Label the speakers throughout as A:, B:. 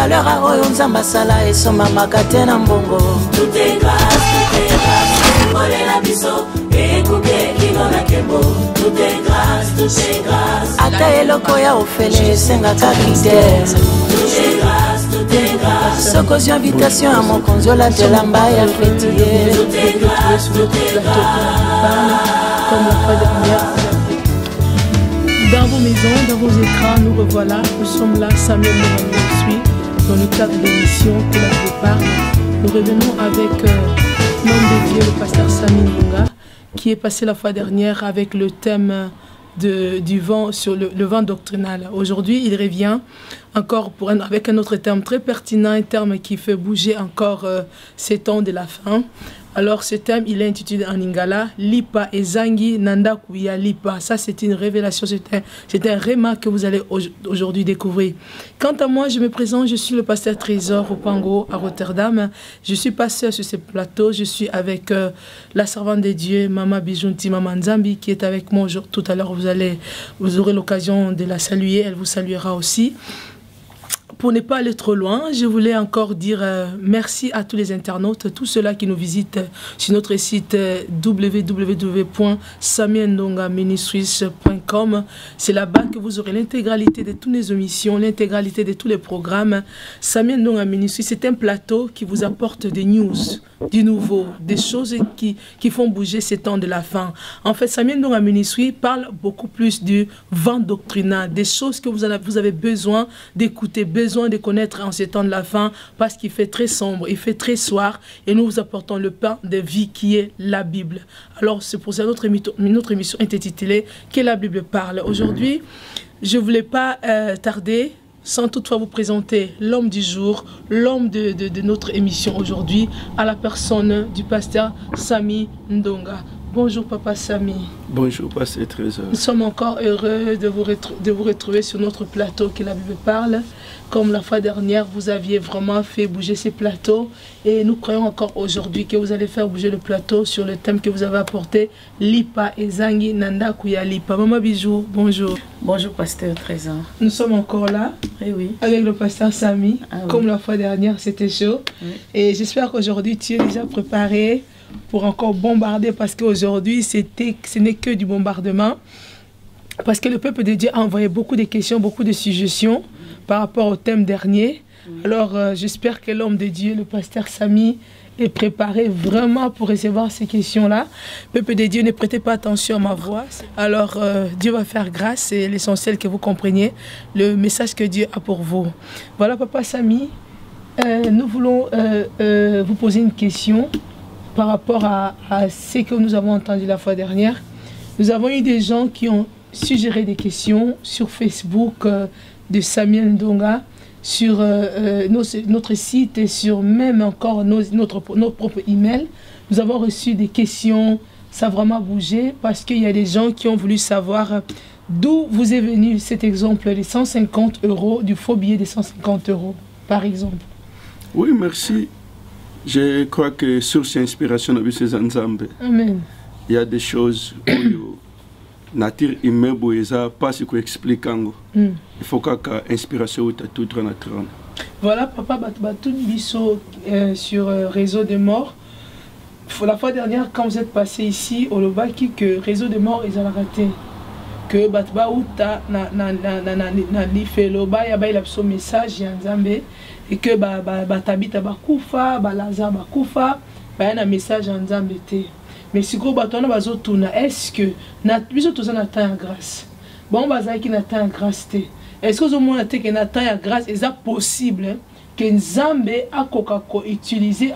A: valeur à oyo nzamba sala esomamaka te na mbongo.
B: Tout est grâce, la biso, écoutez kino na kembo. Tout est grâce,
A: ata eloko ya ofele esengaka critère.
B: tout est grâce,
A: sokozwi invitation ya mokonzi olatela mbai ya fetiye.
B: tout est grâce,
C: comme la fois dernière. Dans vos maisons, dans vos écrans, nous revoilà. Nous sommes là, Samuel Ndonga, dans le cadre de l'émission que la prépare. Nous revenons avec l'homme de Dieu, le pasteur Samy Ndonga, qui est passé la fois dernière avec le thème du vent sur le vent doctrinal. Aujourd'hui, il revient encore avec un autre terme très pertinent, un terme qui fait bouger encore ces temps de la fin. Alors ce thème, il est intitulé en lingala, Lipa ezangi nanda kuya lipa. Ça, c'est une révélation, c'est un réma que vous allez aujourd'hui découvrir. Quant à moi, je me présente, je suis le pasteur Trésor au Pango à Rotterdam. Je suis pasteur sur ce plateau. Je suis avec la servante de Dieu, Mama Bijunti, Mama Nzambi, qui est avec moi tout à l'heure. Vous aurez l'occasion de la saluer. Elle vous saluera aussi. Pour ne pas aller trop loin, je voulais encore dire merci à tous les internautes, tous ceux-là qui nous visitent sur notre site www.samyendongaministries.com. C'est là-bas que vous aurez l'intégralité de toutes les émissions, l'intégralité de tous les programmes. Samyen Ndonga Ministries, c'est un plateau qui vous apporte des news, du nouveau, des choses qui font bouger ces temps de la fin. En fait, Samyen Ndonga Ministries parle beaucoup plus du vent doctrinal, des choses que vous avez besoin d'écouter, besoin de connaître en ces temps de la fin, parce qu'il fait très sombre, il fait très soir, et nous vous apportons le pain de vie qui est la Bible. Alors c'est pour ça que notre émission est intitulée « Que la Bible parle ». Aujourd'hui, je ne voulais pas tarder, sans toutefois vous présenter l'homme du jour, l'homme de notre émission aujourd'hui, à la personne du pasteur Samy Ndonga. Bonjour Papa Samy.
D: Bonjour Pasteur Trésor.
C: Nous sommes encore heureux de vous retrouver sur notre plateau que la Bible parle. Comme la fois dernière, vous aviez vraiment fait bouger ces plateaux. Et nous croyons encore aujourd'hui que vous allez faire bouger le plateau sur le thème que vous avez apporté. Lipa ezangi nanda kuya lipa. Maman Bijou, bonjour.
E: Bonjour Pasteur Trésor.
C: Nous sommes encore là.
E: Eh oui.
C: Avec le pasteur Samy.
E: Ah oui.
C: Comme la fois dernière, c'était chaud.
E: Oui.
C: Et j'espère qu'aujourd'hui, tu es déjà préparé pour encore bombarder, parce qu'aujourd'hui, ce n'est que du bombardement. Parce que le peuple de Dieu a envoyé beaucoup de questions, beaucoup de suggestions par rapport au thème dernier. Alors, j'espère que l'homme de Dieu, le pasteur Samy, est préparé vraiment pour recevoir ces questions-là. Peuple de Dieu, ne prêtez pas attention à ma voix. Alors, Dieu va faire grâce. C'est l'essentiel que vous compreniez le message que Dieu a pour vous. Voilà, Papa Samy, nous voulons vous poser une question par rapport à ce que nous avons entendu la fois dernière. Nous avons eu des gens qui ont suggéré des questions sur Facebook de Samuel Ndonga, sur notre site et sur même encore nos propres emails. Nous avons reçu des questions, ça a vraiment bougé, parce qu'il y a des gens qui ont voulu savoir d'où vous est venu cet exemple des 150 €, du faux billet de 150 €, par exemple.
D: Oui, merci. Je crois que sur cette inspiration,
C: Amen.
D: il y a des choses où la nature humaine pas ce qu'on explique. Il faut que l'inspiration soit toute naturelle.
C: Voilà, Papa Batouni sur Réseau des Morts. La fois dernière, quand vous êtes passé ici, au Lobaki, que Réseau des Morts, ils ont raté. Que Batba Outa na Lifeloba, il y a un message, et que Batabita Bakufa, Balazar Bakufa, il y a un message en Zambété. Mais si vous avez est-ce que nous avons une grâce? Bon, qui n'a pas grâce. Est-ce que vous avez une grâce? Est-ce possible que Nzambe a utilisé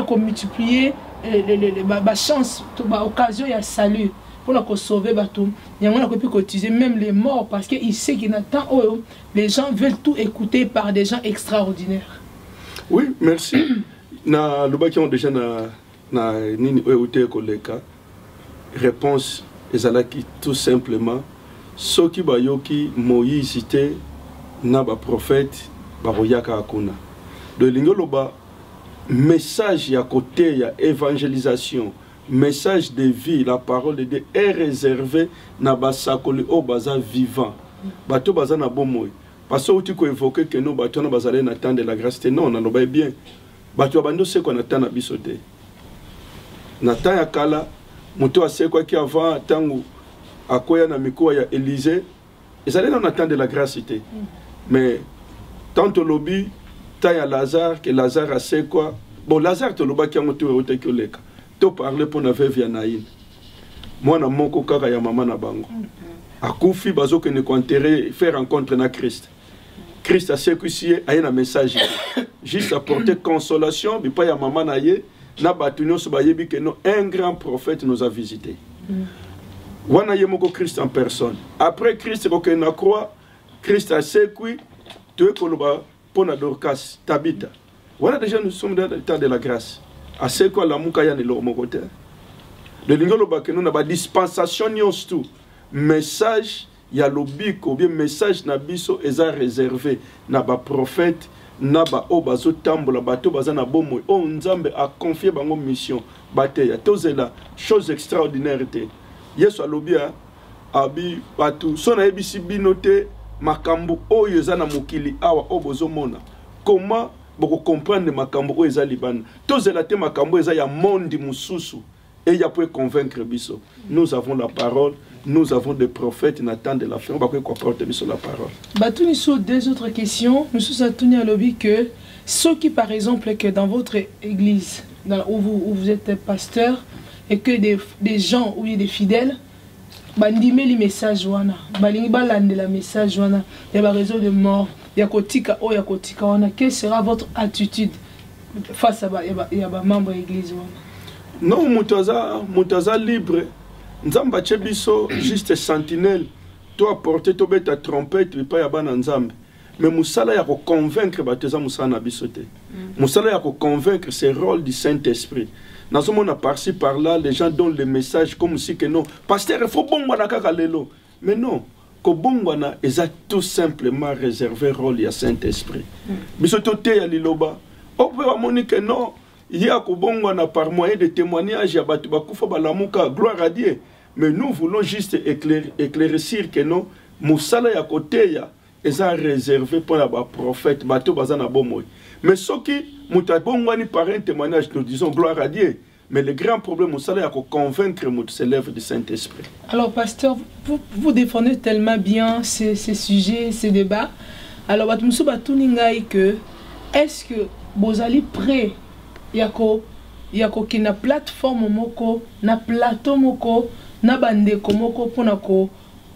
C: pour multiplier la chance, l'occasion et le salut? Pour sauver Batum, il y a utiliser même les morts, parce qu'il sait qu'il attend. Les gens veulent tout écouter par des gens extraordinaires.
D: Oui, merci. Na lubaki on déjà na nini oute koleka. Réponse ezalaki tout simplement soki bayoki Moïse cité na ba prophète baroyaka akuna. De lingoloba message ya côté ya évangélisation. Message de vie, la parole de Dieu est réservée na basakoli o baza vivant. Bato baza na bomoy. parce que tu évoqué que nous bateau na bazalé na temps de la grâce non on a bien bateau bando c'est qu'on attend na bisoté na temps ya kala muto ase quoi qui avant tangu akoya na mikoa ya Élysée ils allaient on attend de la grâce mais tant au lobby tant ya Lazare que Lazare ase quoi bon Lazare to loba qui a moto rote que leka to parler pour na veuve ya Naïn moi na moko kaka ya mama na bango akufi bazo que ne enterrer faire rencontre na Christ Christ a sécuissié a un message juste apporter consolation mais pas ya maman na ye na batunyo so bayebi que non un grand prophète nous a visité wana ye moko Christ en personne après Christ ko na croix Christ a sécuit tu es koloba pona Dorcas Tabita voilà déjà nous sommes dans le temps de la grâce a sécuit la muka ya ne lo moko te de lingolo ba que nous na ba dispensation nyos tout message ya lobiko ou bien message na biso eza réservé na ba prophète na ba obazo tambola bato bazana bomo o nzambe a confié bango mission bateya tozela chose extraordinaire te yesu alobia abi bato sona ebisi binote makambo oyo eza na mokili awa obozo mona comment boko comprendre makambo oyo eza libana tozela te makambo eza ya monde mususu et il y a pour convaincre biso nous avons la parole. Nous avons des prophètes qui attendent de la fin. On va porter sur la parole.
C: Batuni sur deux autres questions. Nous sommes à à lobby que ceux qui, par exemple, que dans votre église, où vous êtes pasteur, et que des gens ou des fidèles, bandime les messages wana, balingi balande la message wana, il y a réseau de mort, il y a kotika o, il y a kotika wana. Quelle sera votre attitude face à il membre de l'église wana?
D: Non, mutaza libre. Nzamba biso juste sentinelle to apporter to beta trompette et pas ya bana nzambe mais musala ya ko convaincre bateza musala na biso te musala ya ko convaincre c'est rôle du Saint-Esprit nazomona par-ci par-là les gens donnent le message comme si que non pasteur il faut bongwana kaka lelo mais non ko bongwana eza tout simplement réservé rôle ya Saint-Esprit biso to te ya liloba o pe ba monique non il y a ko bongwana par moyen de témoignage ya batu bakufa balamuka gloire à Dieu. Mais nous voulons juste éclaircir que non, Moussala ya côté ya est réservé pour les prophètes, bateau bazana bomoy. Mais ce qui mutabongwani par un témoignage, nous disons gloire à Dieu. Mais le grand problème, Moussala ya convaincre c'est l'œuvre du Saint-Esprit.
C: Alors, pasteur, vous défendez tellement bien ces sujets, ces débats. Alors, Batmoussou Batouningaï que est-ce que vous allez prêt yako qui na plateforme moko, na plateau moko, na bande komoko pour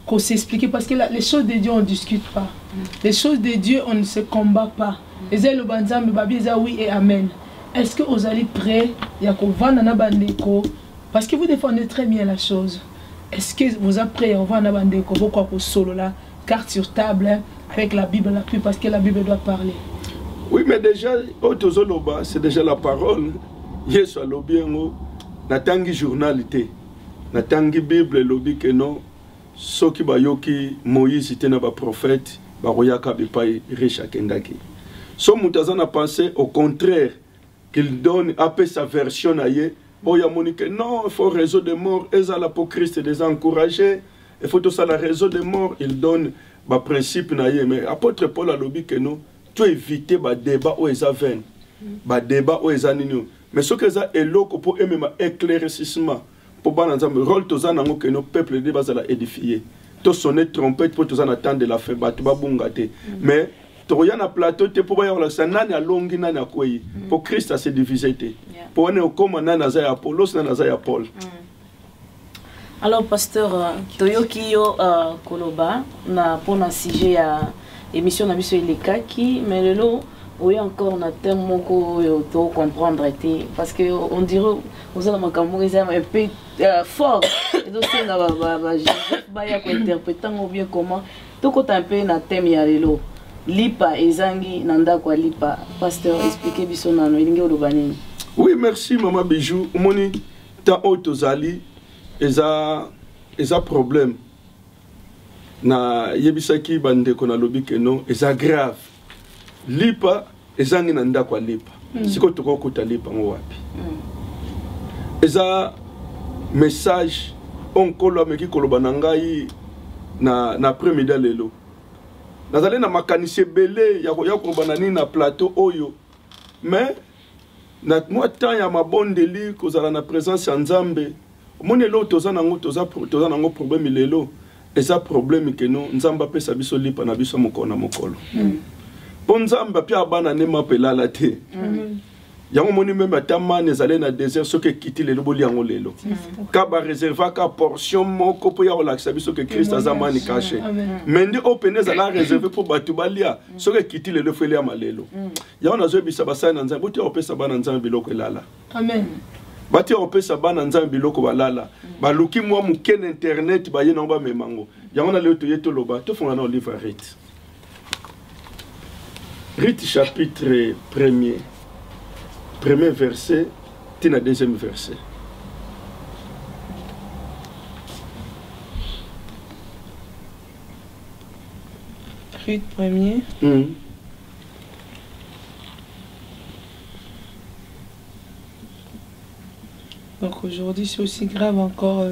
C: qu'on s'explique parce que les choses de Dieu on ne discute pas. Les choses de Dieu on ne se combat pas. Les le banzambe babiza oui et amen. Est-ce que vous allez prêt yako vendre na bande ko parce que vous défendez très bien la chose. Est-ce que vous êtes prêt à vendre na bande ko pourquoi pour solo là carte sur table avec la Bible là plus parce que la Bible doit parler.
D: Oui mais déjà autozoloba c'est déjà la parole. Yesu alobiengo natangi journalité. Natangi Bible lobby que non soki bayoki Moïse était na ba prophète baroyaka bipai riche akendaki so mutazana pensé au contraire qu'il donne après sa version aye oya monique non il faut réseau de mort ezala pour Christ les encourager il faut tout ça la réseau de mort il donne ba principe naye mais apôtre Paul a lobby que non tu éviter ba débat ou eza vain ba débat ou eza nino mais ce que ça est loko pour aimer ma éclaircissement pour bananzambe rôle tozana ngo que nos peuples de bazala édifier to sonner trompette pour tozana attendre la fin batu babunga te mais toya na plateau te pour ba ça nani alongi nani akoyi pour Christ a se diviser te pour on comme nani azaya Apollos nani azaya Paul.
B: Alors pasteur toyoki yo koloba na pona sujet ya émission na biso elekaki mais lelo oui encore na terme moko to comprendre parce que on dirait aux ala makambo ils un peu fort et donc c'est na ba ya ko interpréter ou bien comment to ko un peu na thème ya lelo lipa ezangi nanda kwa lipa pasteur expliquer biso na no ilingi olobani.
D: Oui merci maman Bijou moni ta autozali eza problème na yebisaki bande ko na lobi que non eza grave lipa ezangi na ndako ya lipa siko tokokuta lipa ngo wapi eza message onkolo ameki koloba na ngai na premier lelo nazali na makanisi ebele ya koloba nini na plateau oyo mais na mwa temps ya mabondeli kozala na présence ya Nzambe omoni elo toza nango problème lelo eza problème ke no Nzambe apesa biso lipa na biso mokolo na mokolo po Nzambe apia bana nema pelala te yango moni même atamane ezali na désert soki ekiti lelo boli yango lelo ka bareserva ka portion moko mpo ya kolakisa biso ke Christ aza mani caché mais ndi opene ezala réservé mpo bato balia soki ekiti lelo fo elia malelo yango nazoyebisa basali na Nzambe botia opesa bana Nzambe biloko elala batia opesa bana Nzambe biloko balala baluki mwa moke na internet baye nango bamemango yango na lelo toye toloba tofonga na livre ya Rite chapitre 1er premier verset, tina deuxième verset.
C: Rite premier. Donc aujourd'hui c'est aussi grave encore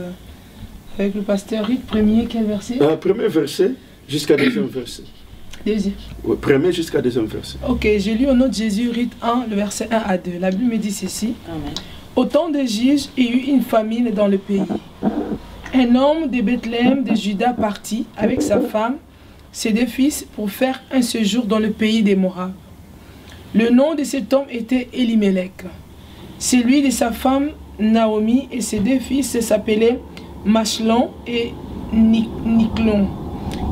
C: avec le pasteur. Rite premier, quel verset?
D: Premier verset jusqu'à deuxième verset.
C: Deuxième.
D: Oui, premier jusqu'à deuxième verset.
C: Ok, j'ai lu au nom de Jésus, Rite 1, le verset 1 à 2. La Bible me dit ceci. Amen. Au temps de Jésus, il y eut une famine dans le pays. Un homme de Bethléem de Juda partit avec sa femme, ses 2 fils, pour faire un séjour dans le pays des Moab. Le nom de cet homme était Elimelech. Celui de sa femme Naomi et ses 2 fils s'appelaient Machlon et Niclon.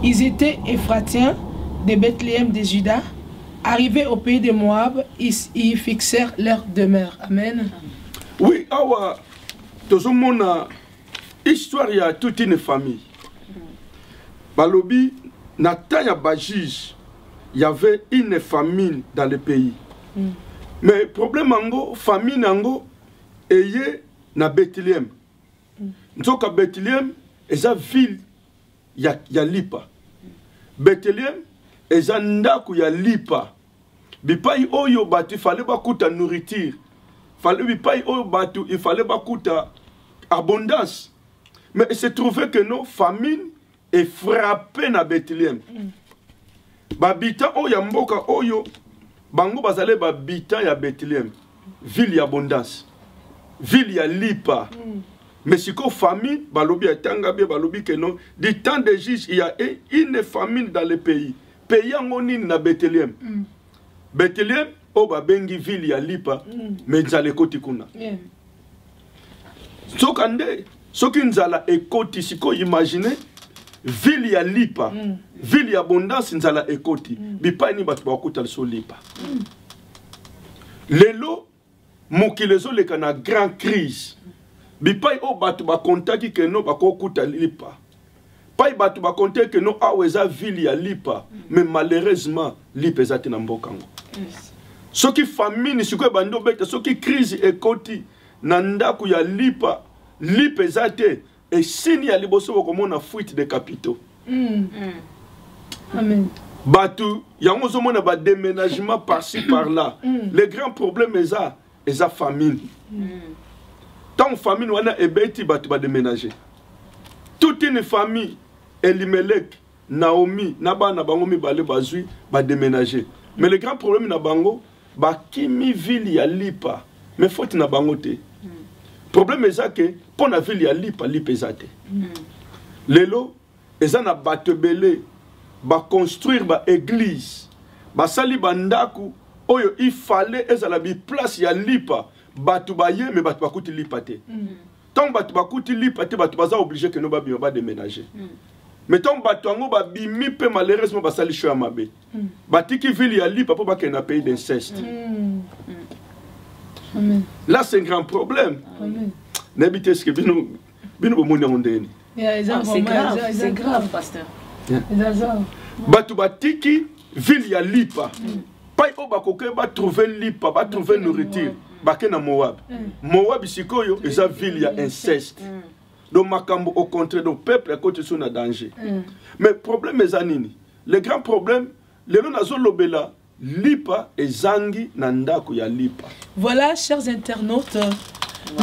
C: Ils étaient Éphratiens de Bethléem de Juda, arrivés au pays de Moab, ils y fixèrent leur demeure. Amen.
D: Oui, awa, toujours mon histoire, il y a toute une famille. Balobi, Nataya Bajij, il y avait une famine dans le pays. Mais problème ango, famine ango, eye na Bethléem. Nzoka Bethléem, eza ville ya lipa. Bethléem, eza ndaku ya lipa. Bipai oyo batu, il fallait bakuta nourriture. Bipai oyo batu, il fallait bakuta abondance. Mais il se trouvait que nos famines est frappée na Bethléem. Babita oyo mboka oyo, bango bazale babita ya Bethléem. Ville ya abondance. Ville ya lipa. Mais si qu'on famine, balobi atangabie balobi que non, du temps de Jésus, il y a une famine dans le pays. Pays angoni na Bethléem. Bethléem, o babengi ville ya lipa, mais nzala ekoti kuna. Sokande, soki nzala ekoti, siko imagine, ville ya lipa, ville ya abondance nzala ekoti, bipa ni batu bakuta so lipa. Lelo, mokilezo leka na grand crise. Bipai o batu ba kontaki ke no ba kokuta lipa. Pai batu ba kontaki ke no aweza ville ya lipa, mais malheureusement lipa ezati na mbokango. Soki famine siko bando beta, soki crise ekoti na ndaku ya lipa, lipa ezate et sini ya liboso komona fuite de capitaux.
C: Amen.
D: Batu yango zomona ba déménagement par-ci par-là. Le grand problème eza famine. Tant famille wana ebeti batu ba déménager. Toute une famille Elimelech, Naomi, nabana bango mibale bazui ba déménager. Mais le grand problème na bango ba kimi ville ya lipa. Mais faute na bango te. Problème eza que pour na ville ya lipa ezate. Lelo eza na batebele ba construire ba église. Ba sali bandaku oyo il fallait ezala bi place ya lipa. Batu baye mais batu bakuti lipa te. Tant batu bakuti lipa te batu baza obligé que no ba bima ba déménager. Mais tant batu ango ba bimi pe malheureusement ba sali choix mabe. Batiki ville ya lipa po ba ke na pays d'inceste. Là c'est un grand problème. N'habitez ce que bino bo moni ondeni.
B: C'est grave pasteur.
D: Batu batiki ville ya lipa. Pas au bakoke ba trouver lipa, ba trouver nourriture. Baké na Moab. Moab sikoyo eza ville ya inceste. Donc makambo au contraire donc peuple à côté sur na danger. Mais problème ezanini. Le grand problème lelo nazo lobela lipa ezangi na ndako ya lipa.
C: Voilà chers internautes,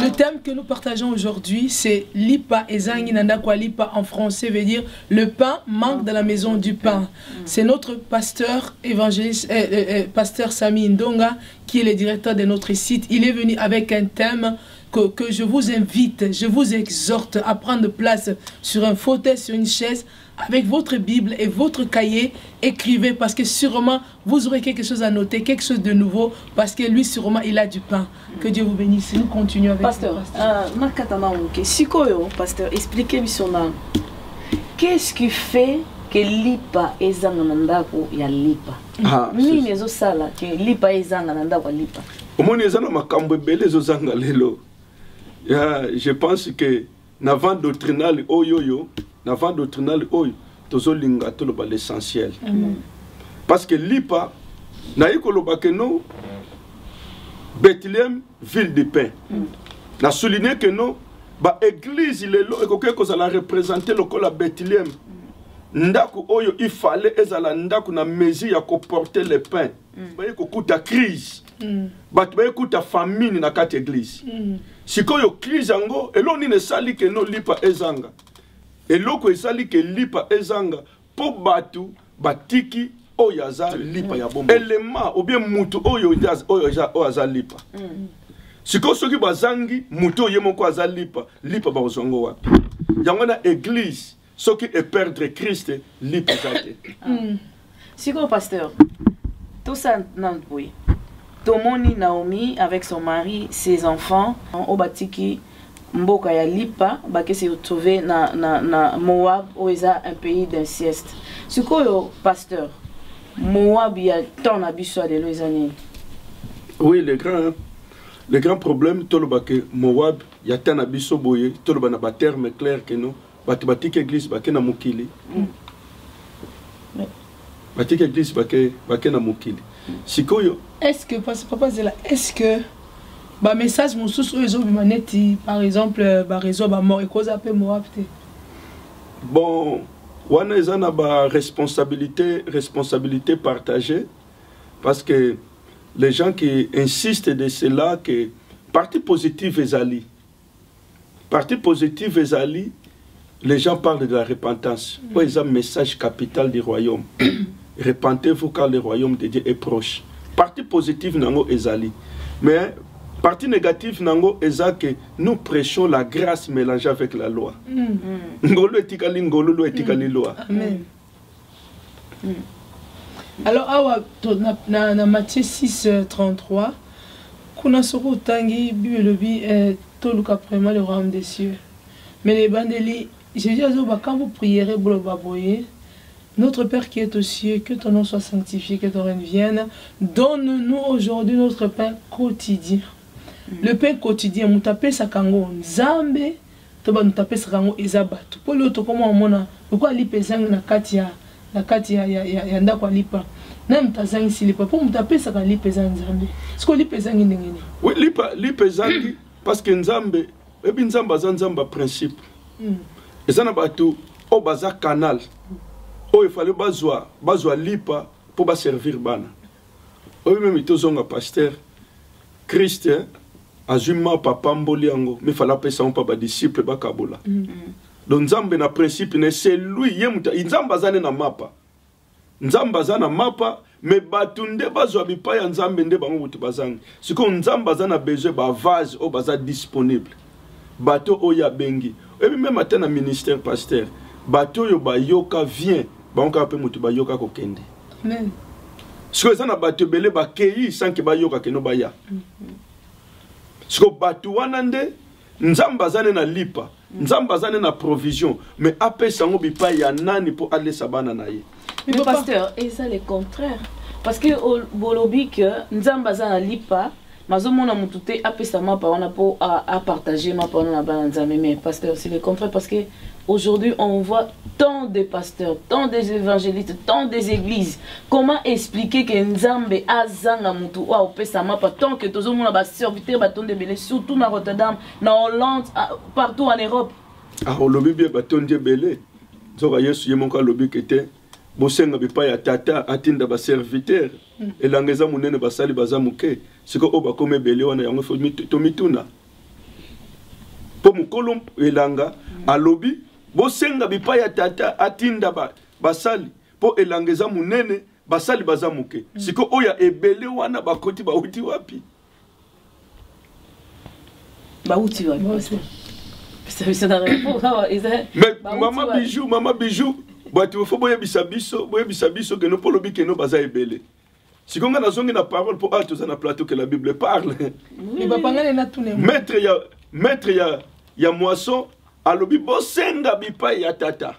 C: Le thème que nous partageons aujourd'hui, c'est Lipa Ezangi Nandakwa Lipa en français veut dire le pain manque dans la maison du pain. C'est notre pasteur évangéliste, pasteur Sami Ndonga, qui est le directeur de notre site. Il est venu avec un thème que je vous invite, je vous exhorte à prendre place sur un fauteuil, sur une chaise, avec votre Bible et votre cahier, écrivez parce que sûrement vous aurez quelque chose à noter, quelque chose de nouveau, parce que lui sûrement il a du pain. Que Dieu vous bénisse. Nous continuons avec
B: pasteur. Pasteur, expliquez-moi qu'est-ce qui fait que Lipa ezanga nandako ya Lipa? Ni nezo sala que Lipa ezanga nandako ya Lipa.
D: Omoni ezana makambo ebele ezozanga lelo. Je pense que navant doctrinal oyoyo Navant doctrinal oyo tozolinga toloba l'essentiel. Parce que Lipa na yikoloba que non Bethléem ville de pain. Na souligné que non ba église lelo ekoke ko la représenter lokola Bethléem. Ndako oyo il fallait ezala ndako na mesure ya ko porter le pain. Ba yikokuta crise. Ba yikokuta famine na kati église. Sikoyo crise yango eloni ne sali que non Lipa ezanga. Et loko esali ke Lipa ezanga po batu batiki oyaza Lipa ya bomba. Elema ou bien mutu oyaza Lipa. Siko soki bazangi mutu yemoko aza Lipa ba ozongo wapi. Yango na église soki e perdre Christ Lipa zate.
B: Siko pasteur. Tout ça nan poui. Tomoni Naomi avec son mari, ses enfants au batiki Mboka ya Lipa, qui se retrouvé na Moab, où il y a un pays d'inceste. C'est quoi le pasteur? Moab, il y a tant d'habitude de les années.
D: Oui, le grand problème, que Moab, il y a tant d'habitude boye, tout le monde a terme clair que non, batik église, bakena mukili. Batik église, bakena mukili. Sikoyo.
C: Est-ce que, parce que papa Zela, est-ce que bah message mon sous humanité par exemple bah réseau bah mort et cause appelle Moab.
D: Bon wana ezana ba responsabilité partagée parce que les gens qui insistent de cela que partie positive ezali les gens parlent de la repentance. C'est un message capital du royaume. Repentez-vous car le royaume de Dieu est proche. Partie positive nango ezali mais partie négative nango eza que nous prêchons la grâce mélangée avec la loi. Ngolo etikali ngolo lo etikali loi.
C: Amen. Alors awa na Matthieu 6:33 kuna soko tangi bibelobi toluka vraiment le royaume des cieux. Mais les bandeli Jésus a dit quand vous prierez boye notre Père qui est aux cieux, que ton nom soit sanctifié, que ton règne vienne. Donne-nous aujourd'hui notre pain quotidien. Le pain quotidien, nous tapons sa kango nzambe, nous tapons sa kango ezabatu. Pour l'autre, comment on mona, pourquoi l'ipezang na katia ndako lipa. Nam tazang si lipa, pour nous taper sa kango l'ipezang nzambe. Est-ce que l'ipezang ndengeni?
D: Oui, l'ipezang parce que nzambe, ebi nzamba za nzamba principe. Ezana batu o baza canal. Oh, il fallait bazwa lipa pour servir bana. Oh, même il tozonga pasteur Christ azuma papa mboliango mais fallait pas ça on pas disciple ba kabola. Donc nzambe na principe ne c'est lui yemuta nzamba zane na mapa. Nzamba zana mapa mais batunde bazwa bipa ya nzambe nde bango butu bazangi. Siko nzamba zana besoin ba vase o baza disponible. Bato oya bengi. Et même matin na ministère pasteur bato yo ba yoka vient banka pe mutu ba yoka ko kende.
C: Amen.
D: Siko zana bato belé ba keyi sans que ba yoka ke no ba ya. Siko bato wana nde nzamba zane na lipa, nzamba zane na provision, mais apé sango bipa ya nani pour aller sabana na ye.
B: Mais pasteur, et ça le contraire. Parce que au bolobi que nzamba zana lipa, mazomona mutute apé sa mapa on a pour à partager ma pendant la banzame mais pasteur c'est le contraire parce que aujourd'hui on voit tant de pasteurs, tant des évangélistes, tant des églises. Comment expliquer que nzambe azanga mutu wa opé sa mapa tant que tous monde ba serviteur baton de belé surtout na Rotterdam, na Hollande, partout en Europe.
D: Ah lobby bien baton de belé. Zoka yesu yemonka lobby kete bosenga bipa ya tata atinda ba serviteur elangeza munene basali bazamuke siko oba kome belé wana yango fo to mituna po mukolo elanga alobi bosenga bipai ya tata atinda basali po elanga eza munene basali baza muke siko oya ebele wana bakoti bauti wapi
B: bauti wapi c'est la réponse
D: mais maman bijou bato fo boye bisabiso que no polobi que no baza ebele siko nga nazongi na parole po toza na plateau que la Bible parle maître ya moisson alobi bosenga bipai ya tata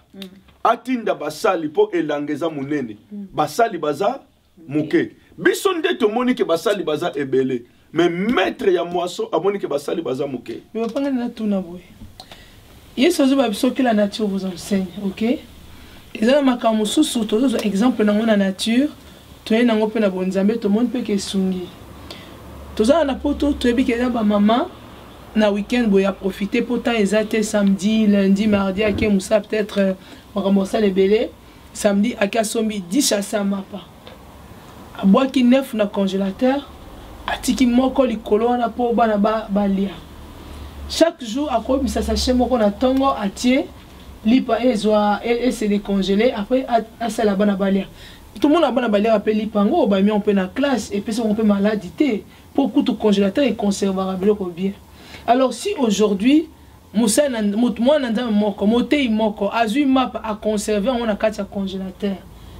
D: atinda basali po elangeza munene basali baza muke biso nde tomoni ke basali baza ebele mais maître ya moisson amoni ke basali baza muke
C: mais bapanga na tuna boy yeso zo babiso que la nature vous enseigne, OK? Ezana makambo susu tozo exemple nango na nature toye nango pe na bonzambe to monde pe ke sungi toza na poto toyebi ke ba maman na week-end boya profiter pour temps exact samedi lundi mardi ake musa peut-être ramasser les belés samedi ake sombi 10 chassa mapa aboaki 9 na congélateur atiki moko likolo na po bana balia chaque jour akobi ça sachet moko na tongo atie lipa et se décongeler après à ça la bana balia tout le monde a bana balia appelle lipango ba mi on peut na classe et puis on peut maladité pour tout congélateur et conservera bien. Alors si aujourd'hui Moussa moi nanda moko moté moko azui map à conserver on a quatre congélateur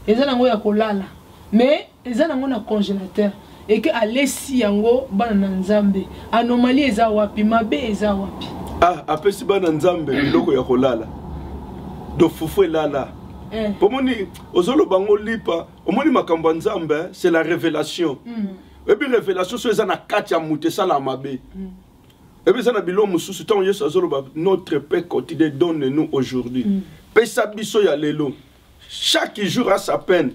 C: eza nango ya kolala mais eza nango na congélateur et que alesi yango bana nzambe anomalie eza wapi mabe eza wapi
D: apesi bana nzambe biloko ya kolala do fufu lala pomoni ozolo bango lipa omoni makambo nzambe c'est la révélation et puis révélation so eza na kati ya muté sala mabe et puis ça na bilo mususu tant yesu azolo ba notre pain quotidien donne-nous aujourd'hui pesa biso ya lelo chaque jour a sa peine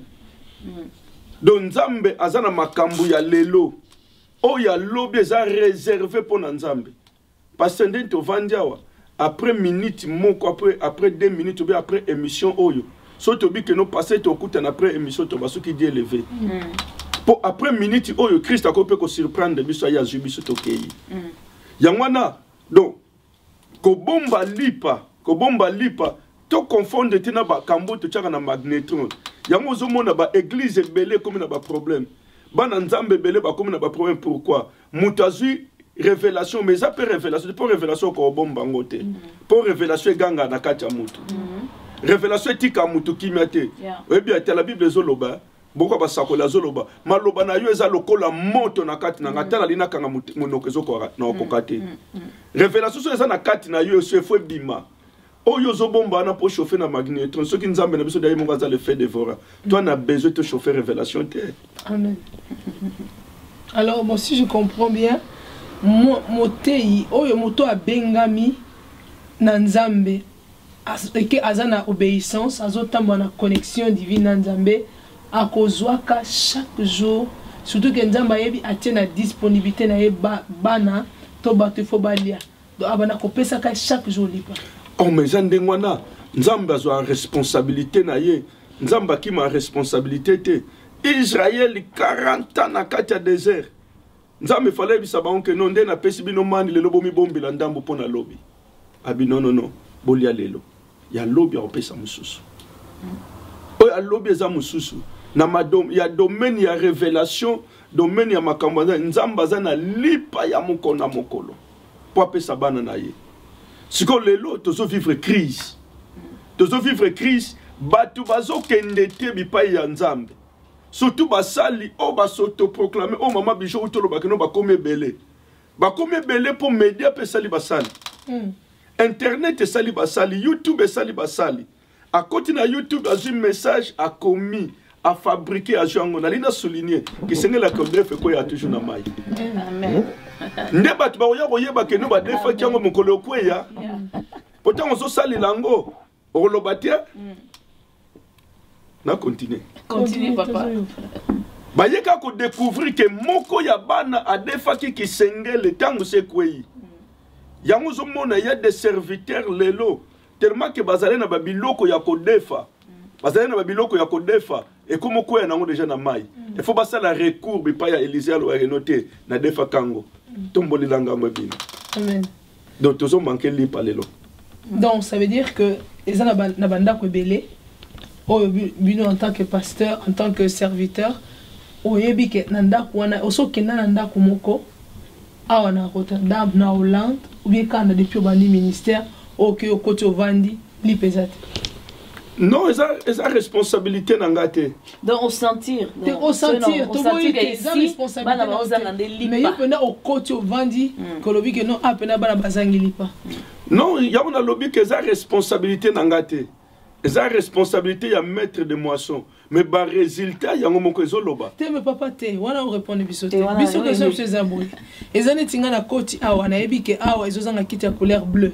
D: donc nzambe azana makambo ya lelo o ya lobi eza réservé pour nzambe parce que ndento vandiawa après minute moko après 2 minutes ou bien après émission oyo so to bi que no passer to kuta na après émission to basu qui dit élevé pour après minute oyo Christ akope ko surprendre biso ya jubiso to kei yangwana donc ko bomba lipa to confondre tina ba kambo to chaka na magnetron yango zo mona ba église belé comme na ba problème bana nzambe belé ba comme na ba problème pourquoi mutazui révélation mais ça peut révélation pour révélation ko bomba ngote pour révélation ganga na kati ya mutu révélation tika mutu kimate et bien la Bible zoloba boko ba sakola zoloba maloba na yo eza lokola moto na kati na ngata lina kanga monoko ezoko na kokate révélation so eza na kati na yo se fo bima oyo zo bomba na pour chauffer na magnetron ce qui nzambe na biso d'ailleurs mon va le fait dévorer toi na besoin de chauffer révélation te
C: amen. Alors moi si je comprends bien motei oyo moto a bengami na nzambe que azana obéissance azotamba na connexion divine na nzambe akozwaka chaque jour surtout que nzambe yebi atie na disponibilité na ye bana to bato fo balia donc abana kopesa ka chaque jour lipa
D: oh mais ndengwana nzambe azwa responsabilité na ye nzambe ki ma responsabilité te Israël 40 ans na kati ya désert nzambe fallait bisa ba onke non ndena pesi bino mani lelo bomi bombi la ndambo pona lobi abi non bolia lelo ya lobi ya opesa mususu o ya lobi za mususu na madom ya domaine ya révélation domaine ya makambo nzamba za na lipa ya mokona mokolo po apesa bana na ye siko lelo tozo vivre crise batu bazo kende te bipai ya nzambe surtout basali o basoto proclamer o mama bijo utolo bakeno bakome belé pour m'aider à sali basali internet sali basali YouTube sali basali à côté na YouTube dans un message a commis à fabriquer à Jean Nalina souligner que c'est la congrès fait quoi ya toujours na mai amen ndeba tu ba oyeba ke no ba defa kyango mokolo ko ya pourtant on so sali lango o lobatia na continue
B: papa
D: bayeka ko découvrir que moko ya bana a defa ki sengele tango se kwei yango zo mona ya des serviteurs lelo tellement que bazalé na babiloko ya kodefa et comme quoi nango déjà na mai il faut passer la recours bi pa ya Élisée lo ya noté na defa kango tomboli langa ngobina
C: amen.
D: donc tozo manqué lipa lelo.
C: Donc ça veut dire que les ana banda ko belé bino en tant que pasteur, en tant que serviteur, oyebi ke nanda wana osoki nanda ko moko awa na Rotterdam na Hollande ou bien quand depuis bandi ministère OK au côté vandi lipezate.
D: Non, esa responsabilité nangate.
B: Donc au sentir,
C: au sentir, tu vois que esa responsabilité. Mais il pena au côté vandi que lobi que non apena bana bazangi lipa.
D: Non, il y a un lobby que esa responsabilité nangate. Esa responsabilité ya maître de moisson. Mais ba résultat ya ngomoko ezoloba.
C: Te me papa te, wana on répond biso te. Biso que ça c'est zaboué. Ezane tinga na côté awa na yebi ke awa ezozanga kiti ya couleur bleue.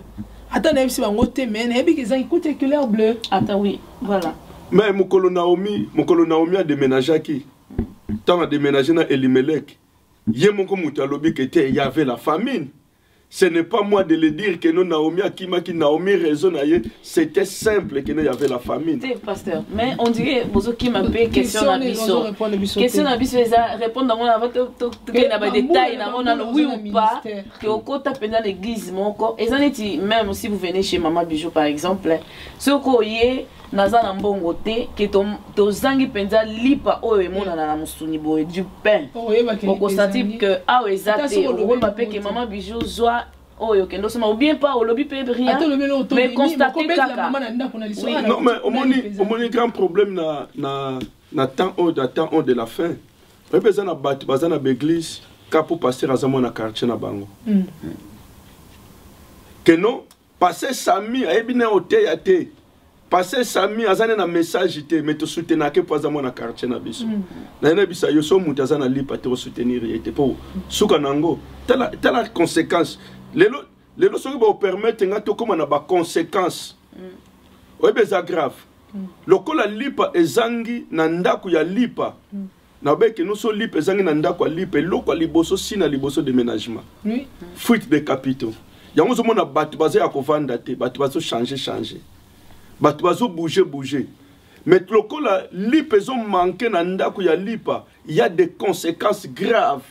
C: Attends, si on a mais il couleur bleue.
B: Attends, oui, voilà.
D: Mais Mokolo Naomi a déménagé qui? Tant a déménagé dans Elimelech. Il y avait la famine. Ce n'est pas moi de le dire que non, Naomi raisonne. C'était simple qu'il y avait la famine.
B: C'est pasteur. Mais on dirait que m'a payé question à Bisso. Question à Bisso, répondre dans mon avant, tu as des détails, oui ou pas, que au côté pendant l'église, même si vous venez chez Maman Bijou par exemple, ce qu'on y est, naza na mbongo te ke to zangi penza lipa oyo emona na musuni boye du pain oko senti que awe ezate o ba pe ke Maman Bijou zwa oyo kendo sema ou bien pas o lobi pe rien mais constater kaka
D: non mais au moni grand problème na temps de la fin o besoin na bat bazana l'église kapo passer azamo na quartier na bango que non passer sami aebine hotel ya te. Passer Sami azane na message te mais te soutenir que pour azamo na quartier na biso na bisa yo so mutu azana lipa te soutenir yete pour suka nango tala conséquence lelo so ba permettre ngato comme na ba conséquence o beza grave lokola lipa ezangi na ndaku ya lipa na beke no so lipa ezangi na ndaku ya lipa lokwa liboso sina liboso déménagement fuite de capitaux yango zo mona batu baza ya kovanda te batu bazo changer batu bazo bouger mais lokola lipa ezo manqué na ndaku ya lipa il y a des conséquences graves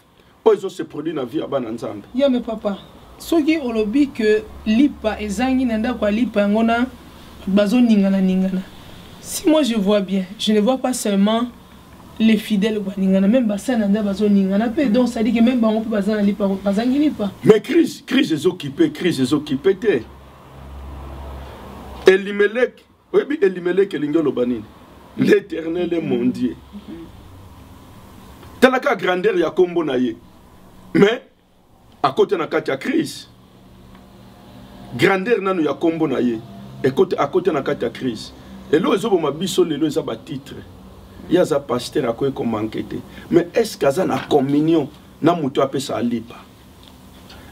D: ozo se produit na vie ya bana nzambe
C: ya me papa soki olobi que lipa ezangi na ndaku ya lipa ngona bazo ningana si moi je vois bien je ne vois pas seulement les fidèles ningana même basa na ndaku bazo ningana pe donc ça dit que même bango pe bazana lipa bazangi lipa
D: mais crise est occupée te Elimelech, oui, Elimelech l'Éternel est mon Dieu. T'as la grandeur ya kombo na ye. Mais à côté na kati ya crise. Grandeur nanu ya kombo na ye. Et à côté na kati ya crise. Et là ezo boma biso lelo eza ba titre. Ya za pasteur akoye ko manquete. Mais est-ce que na communion na mutu apesa alipa?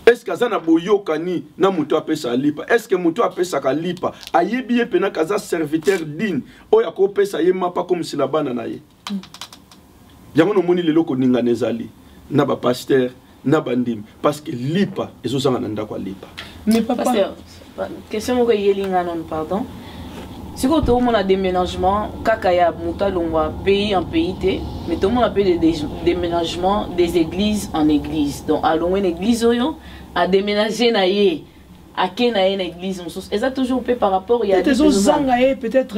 D: Est-ce que Zana boyokani na muto apesa lipa? Est-ce que muto apesa ka lipa? Ayebi pena kaza serviteur digne. Oya ko pesa ye mapa comme si la bana na ye. Yango no moni lelo ko ninga nezali na ba pasteur na bandim parce que lipa ezo zanga nanda kwa lipa.
C: Mais papa
B: pasteur, question mo ko yelinga non pardon. Si ko to mon déménagement kaka ya muta longwa pays en pays te, mais tout le monde appelle des déménagements des églises en église. Donc allons une église oyo à déménager na ye à kena une église et ça toujours fait par rapport il y a
C: des zangaye peut-être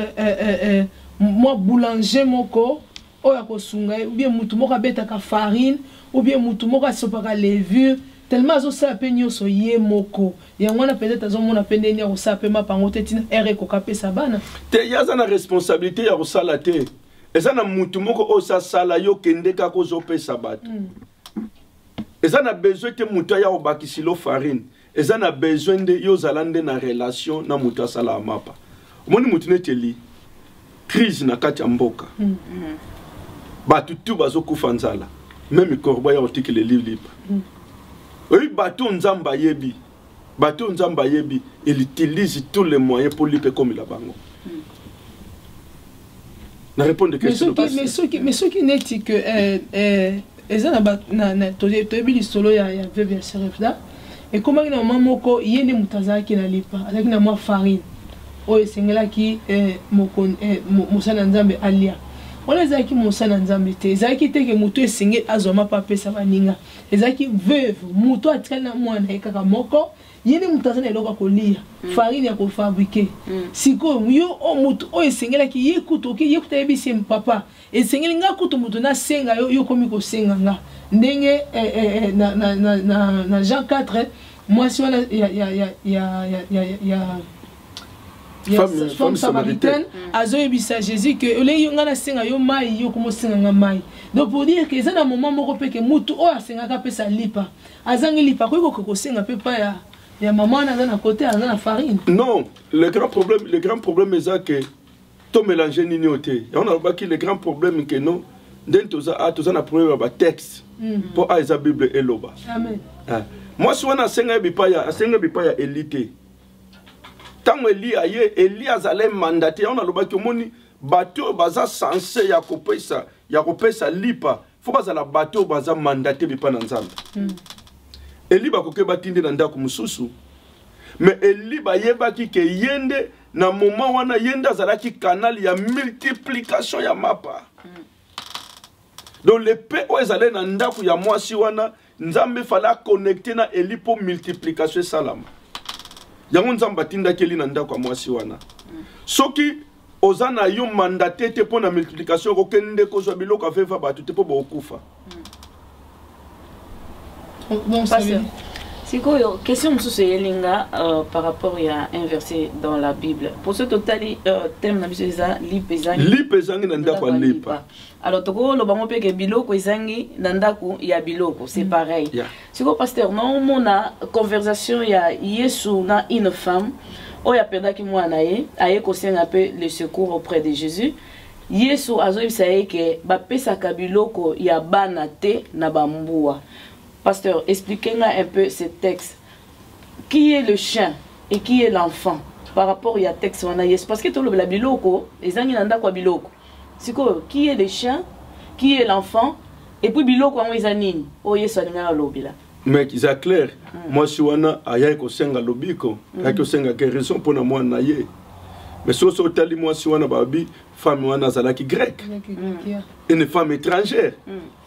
C: moi boulanger moko oya ko sungaye ou bien mutu moko beta ka farine ou bien mutu moko sopaka levure tellement zo sa penyo so ye moko yango na peut-être zo mona pende ni ko sa pe ma pango tetina ere ko kapé sa bana
D: te yaza na responsabilité ya ko sala te eza na mutu moko o sa sala yo kende ka ko zo pe sa bato eza na besoin te mutu ya obakisi lo farine eza na besoin de yo zalande na relation na mutu sala mapa omoni mutu neteli crise na kati ya mboka bato tu bazo kufa nzala même korbo ya otiki le livre oui, bateau Nzamba yebi, il utilise tous les moyens pour lutter comme il a bango. Na répondre question.
C: Mais ceux qui n'est que solo ya veut bien se refda et comment na mamoko yende mutaza ki na lipa avec na farine o esengela ki moko musana Nzambe alia on les a qui monsa na nzambete ezaki te ke mutu esengeli azoma pa pesa baninga ezaki veuve mutu atikali na mwana ekaka moko yini mutu azana eloko kolia farine ya kofabrike siko yo o mutu o esengelaki ye kutu ki ye kutu yebisi papa esengeli nga kutu mutu na senga yo komi ko senga nga ndenge na Jean 4 moi si wana femme samaritaine azoyebisa Jésus que olengi nga na senga yo mai yo komo senga nga mai donc pour dire que ça na moment moko pe ke mutu o asenga ka pesa lipa azangi lipa ko senga pe pa ya maman na côté na farine. Non,
D: le grand problème est que to mélanger nini oté on a pas que le grand problème que non den toza na problème ba texte pour aiza Bible eloba.
C: Amen.
D: Moi si wana senga bipa ya élité. Tant Eli azale mandaté on a loba ki moni bateau baza censé ya kopesa lipa faut bazala bateau baza mandaté bipa na nzambe. Eli bakoke batinde na ndako mususu mais Eli bayebaki ke yende na moment wana yende azalaki canal ya multiplication ya mapa. Donc le pe o ezale na ndako ya mwasi wana nzambe fala connecter na Eli pour multiplication salama. Yango nzamba tinda keli na ndako mwasi wana soki ozana yo mandaté te pona multiplication ko kende ko zo biloko afefa batu te po bokufa.
C: Non ça
B: Sikoyo, question mususu yelinga par rapport à un verset dans la Bible. Pour ce total thème na biso eza
D: lipezangi na ndako lipa.
B: Alors toko lo bango pe ke biloko ezangi na ndako ya biloko, c'est pareil. Siko pasteur, non mona conversation ya Yesu na une femme oya penda ki mwana ye aye ko senga pe le secours auprès de Jésus. Yesu azoyebisa ye ke ba pesa ka biloko ya bana te na bambua. Pasteur, expliquez-nous un peu ce texte. Qui est le chien et qui est l'enfant par rapport à texte parce que tout le biloko, les anginanda kwa biloko. C'est quoi? Qui est le chien, qui est l'enfant et puis biloko en izanini. Oh yes, on a lobby là.
D: Mais c'est clair. Moi si wana aya ko senga lobiko, aya ko senga guérison pour na moi naye. Mais so tali moi si wana babi femme wana zalaki grec. Une femme étrangère.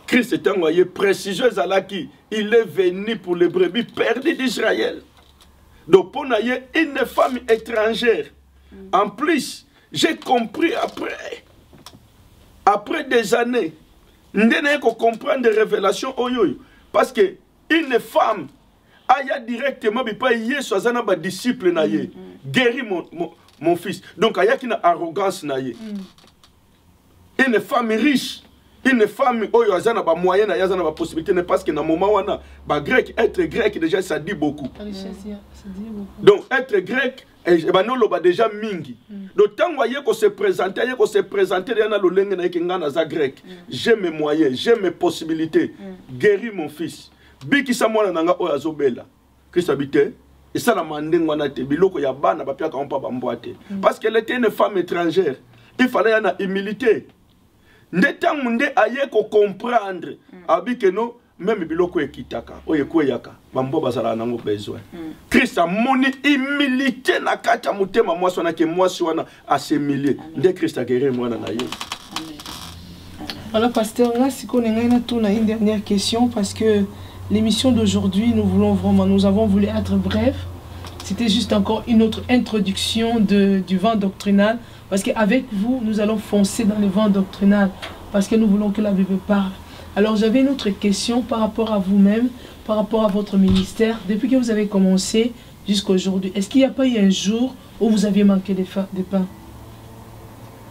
D: Christ est envoyé précieux à qui il est venu pour les brebis perdues d'Israël. Donc pour une femme étrangère. En plus, j'ai compris après des années, nous devons comprendre des révélations. Parce que une femme a directement pas disciple guéri mon fils. Donc il y a une arrogance. Une femme riche. Une femme oyo azana ba moyen na yazana ba possibilité ne parce que na moment wana ba grec être grec déjà ça dit beaucoup. Donc être grec ba no lo ba déjà mingi. Donc tant voyez qu'on se présenter dans le lenge na kinga na za grec. J'ai mes moyens, j'ai mes possibilités. Guérir mon fils. Biki sa mwana nanga oyo azobela. Christ habite et ça la mandeng wana te biloko ya bana ba pia ka on pa ba mboate. Parce qu'elle était une femme étrangère. Il fallait yana humilité. Ndetang munde aye ko comprendre abike no même biloko ekitaka oye kweyaka bambo bazala nango besoin Christ a moni humilité na kata mutema mwasi wana ke mwasi wana assemblé nde Christ a guéri mwana na ye.
C: Alors pasteur là si qu'on a une dernière question parce que l'émission d'aujourd'hui nous avons voulu être bref. C'était juste encore une autre introduction du vent doctrinal. Parce qu'avec vous, nous allons foncer dans le vent doctrinal. Parce que nous voulons que la Bible parle. Alors j'avais une autre question par rapport à vous-même, par rapport à votre ministère. Depuis que vous avez commencé jusqu'à aujourd'hui, est-ce qu'il n'y a pas eu un jour où vous aviez manqué de pain?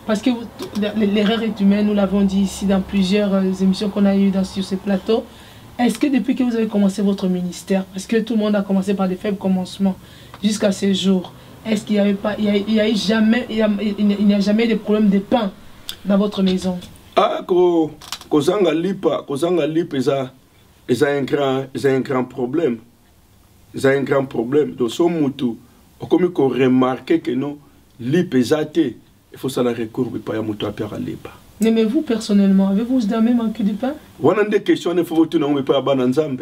C: Parce que l'erreur est humaine, nous l'avons dit ici dans plusieurs émissions qu'on a eues sur ce plateau. Est-ce que depuis que vous avez commencé votre ministère, parce que tout le monde a commencé par des faibles commencements jusqu'à ce jour, est-ce qu'il n'y avait pas, il n'y a jamais de problème de pain dans votre maison?
D: Ah, kozanga lipa, c'est un grand problème. C'est un grand problème. Donc, son mutu, comme qu'on remarque que non, lipa il faut ça la recours pas à mutu à pierre lipa.
C: Mais vous personnellement, avez-vous jamais manqué de pain?
D: On a des questions, il faut que vous pas à Bananzambe.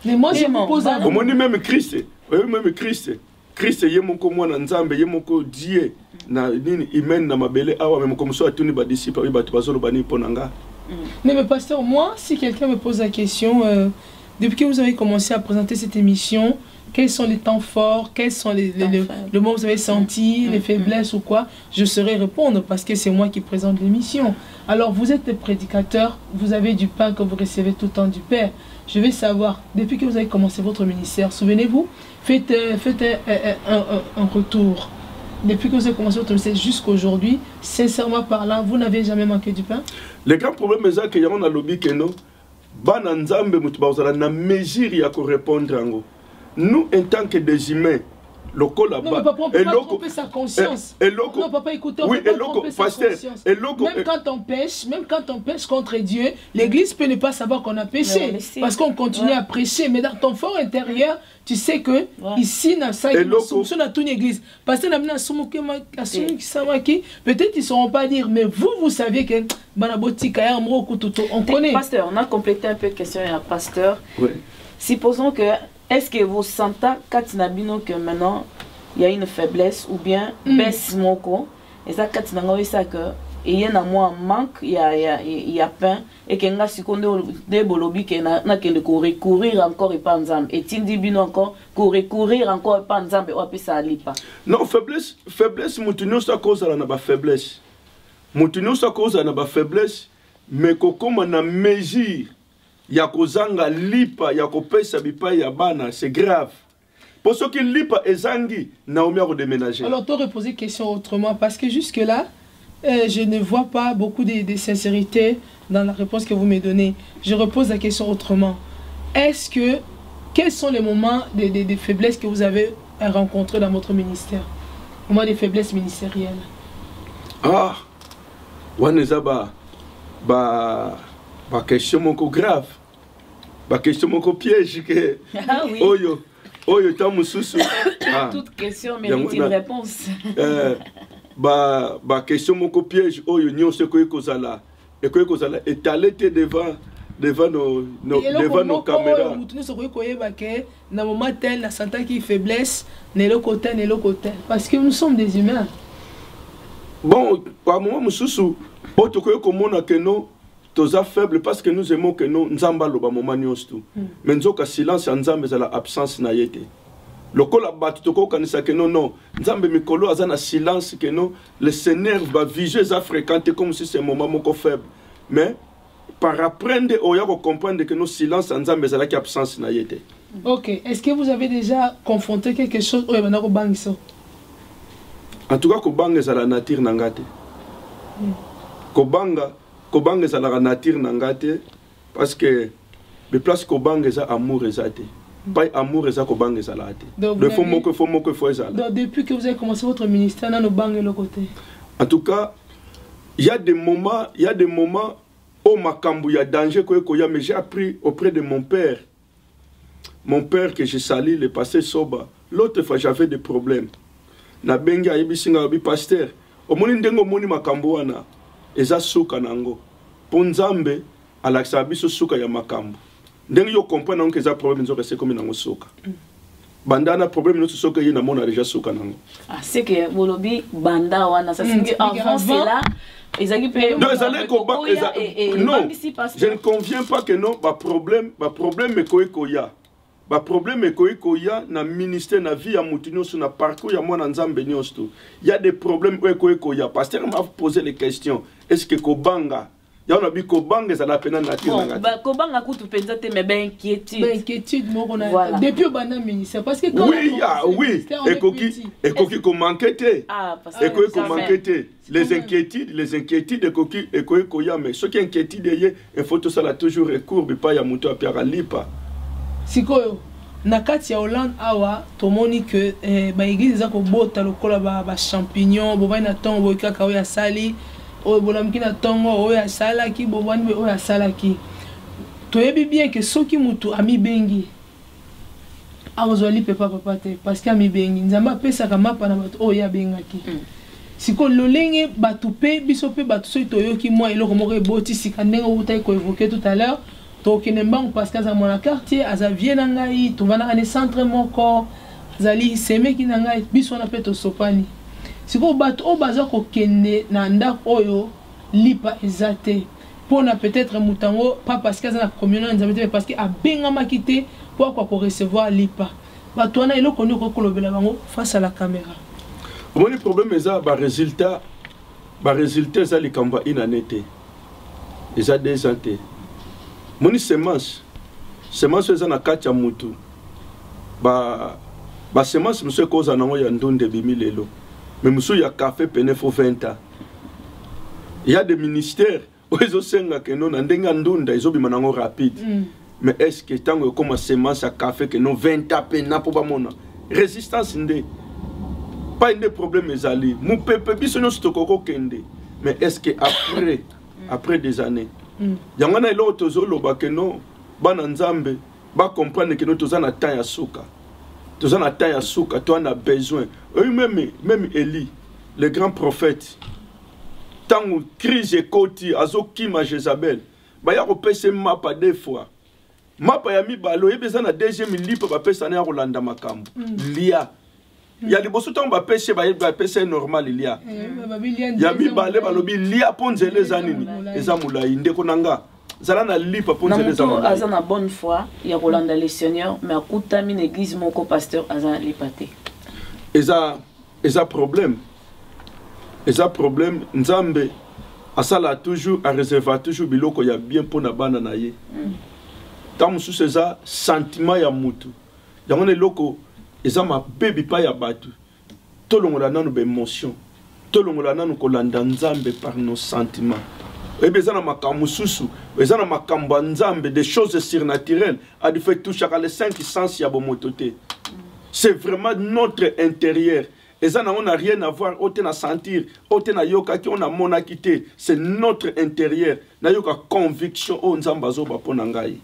C: Mais moi je me pose à vous.
D: Même Christ, même Christ. Christ ye moko mwana nzambe ye moko die na nini imen na mabele awa mais moko muso atuni ba disciple ba tubazolo bani ponanga.
C: Mais pasteur, moi si quelqu'un me pose la question depuis que vous avez commencé à présenter cette émission, quels sont les temps forts, quels sont le moment où vous avez senti, les faiblesses ou quoi, je saurais répondre parce que c'est moi qui présente l'émission. Alors vous êtes prédicateur, vous avez du pain que vous recevez tout le temps du Père. Je vais savoir, depuis que vous avez commencé votre ministère, souvenez-vous, faites un retour. Depuis que vous avez commencé votre ministère jusqu'à aujourd'hui, sincèrement parlant, vous n'avez jamais manqué du pain?
D: Le grand problème c'est que y'a lobby que non, bana nzambe mutubazala na mesure ya ko répondre ango. Nous en tant que des humains, le col là-bas.
C: Non, mais papa, on peut pas tromper sa conscience. Non, papa, écoutez, on peut pas tromper sa conscience. Même quand on pêche contre Dieu, l'église peut ne pas savoir qu'on a péché. Parce qu'on continue à prêcher. Mais dans ton fort intérieur, tu sais que ici, dans une église, parce que peut-être ils ne sauront pas dire, mais vous savez que on connaît.
B: Pasteur, on a complété un peu la question à pasteur. Supposons que est-ce que vous sentez que maintenant il y a une faiblesse ou bien baisse moko et ça que il y a un manque, il y a pain et que nga sikondo de bolobi que na que recourir encore et pas ensemble et tindi bino encore recourir encore et pas ensemble ou ça alipa.
D: Non, faiblesse mutunyo sa cause la na ba faiblesse. Mutunyo sa cause na ba faiblesse mais kokoma na mesure ya kozanga lipa ya kopesa bipa ya bana, c'est grave. Pour ceux qui lipa ezangi Naomi a redéménagé.
C: Alors tu reposer la question autrement parce que jusque là je ne vois pas beaucoup de sincérité dans la réponse que vous me donnez. Je repose la question autrement. Est-ce que quels sont les moments de faiblesses que vous avez rencontrés dans votre ministère? Moments de faiblesses ministérielles.
D: Ah, wanezaba ba question moko grave. Ba question moko piège que oyo tamususu.
B: Toute question mérite une réponse.
D: Ba question moko piège oyo nyonso ko ekozala étalé devant nos caméras.
C: Na moment tel na santa qui faiblesse ne le côté parce que nous sommes des humains.
D: Bon, par moment mususu potoko komona que non toza faible parce que nous aimons que non nzamba loba moment nyonso. Mais nzoka silence nzambe za la absence na yete. Lokola batu toko kanisa que non nzambe mikolo azana silence que non le Seigneur va viser à fréquenter comme si c'est un moment moko faible. Mais par apprendre oya ko comprendre que non silence nzambe za la qui absence na yete.
C: OK, est-ce que vous avez déjà confronté quelque chose oya bana ko bangiso?
D: En tout cas ko banga za la nature nangate. Kobanga za la nature nangate parce que le place kobanga za amour ezate. Pas amour et ça qu'on bangue ça là. Le faut ça.
C: Donc depuis que vous avez commencé votre ministère, on a nos banques de l'autre côté.
D: En tout cas, il y a des moments où makambu il y a danger mais j'ai appris auprès de mon père que je salue le pasteur Soba. L'autre fois j'avais des problèmes. Na benga yebisinga bi pasteur. Omoni ndengo moni makambu wana eza suka nango. Ponzambe alaksa biso suka ya makambu. Ndenge yo comprendre que ça problème nzo rester comme nango soka. Bandana problème no soka yena mona déjà soka nango.
B: Ah c'est que bolobi banda wana ça c'est avant c'est là ezaki pe
D: non je ne conviens pas que non ba problème ekoya. Ba problème ekoya na ministère na vie ya mutunyo sur na parcours ya mwana nzambe nyonso. Il y a des problèmes ekoya. Pasteur m'a posé les questions. Est-ce que kobanga ya on a bi kobanga za la pena nature
B: nanga ba kobanga kutu penza te mais ben
C: inquiétude moko na depuis bana ministère parce que quand
D: oui ekoki ko manquer ekoki ko manquer les inquiétudes ekoki ko ya mais ce qui inquiétude ye il faut tout ça là toujours recours pas ya muto apia lipa
C: sikoyo na kati ya Hollande awa tomoni que ba église za ko bota lokola ba champignon bo ba na tongo kaka ya sali o bolamki na tongo o ya salaki bobani o ya salaki toyebi bien que soki mutu ami bengi azoli papa te parce que ami bengi nzamba pesa kama pa na bato o ya bengaki siko lolenge batu pe biso pe batu so toyoki moi eloko moko eboti sika ndenge utai ko évoquer tout à l'heure to kenembango parce que za mon quartier aza vie na ngai to vana ne centre moko zali seme ki nanga biso na peto sopani siko bato o baza ko kende na ndako oyo lipa ezate pona peut-être mutango pas parce que za na communion nzambe mais parce que abenga makite pour quoi recevoir lipa bato wana eloko ni ko kolobela bango face à la caméra.
D: Mon problème est ba résultat ça les kamba inanete eza des anté moni semence eza na kati ya mutu ba semence monsieur koza nango ya ndonde bimi lelo mais monsieur ya café pene fo 20 ans il y a des ministères où ils ont senga que non ndenga ndunda ils ont bima nango rapide mais est-ce que tango comme semence ya café que non 20 ans pena po ba mona résistance ndé pas de problème ezali mu pepe biso no stokoko kende mais est-ce que après des années yangana elo tozolo ba que non bana nzambe ba comprendre que nous tozana temps ya suka toi on a besoin même Élie le grand prophète tant crise et koti azokima Jézabel ba ya kopesa mapa deux fois mapa ya mibalo ebeza na deuxième lipe ba pesa na Rolanda makambo lia ya liboso tant ba pesa normal lia ya mibale balobi lia ponzele zanini eza mulai ndeko nanga zala na lipa ponzele zanini
B: aza na bonne foi ya Rolanda le Seigneur mais akuta min église moko pasteur aza lipate eza problème nzambe asala toujours a réserver toujours biloko ya bien pona bana na ye tant sous eza sentiment ya mutu yango ne loko eza ma baby pa ya batu tolongola nanu be émotion tolongola nanu kolanda nzambe par nos sentiments eza na makambo susu eza na makambo nzambe des choses surnaturelles a du fait toucher les cinq sens ya bomototé c'est vraiment notre intérieur eza na on a rien à voir ote na sentir ote na yoka ki on a mona quitté c'est notre intérieur na yoka conviction o nzamba zo ba pona ngai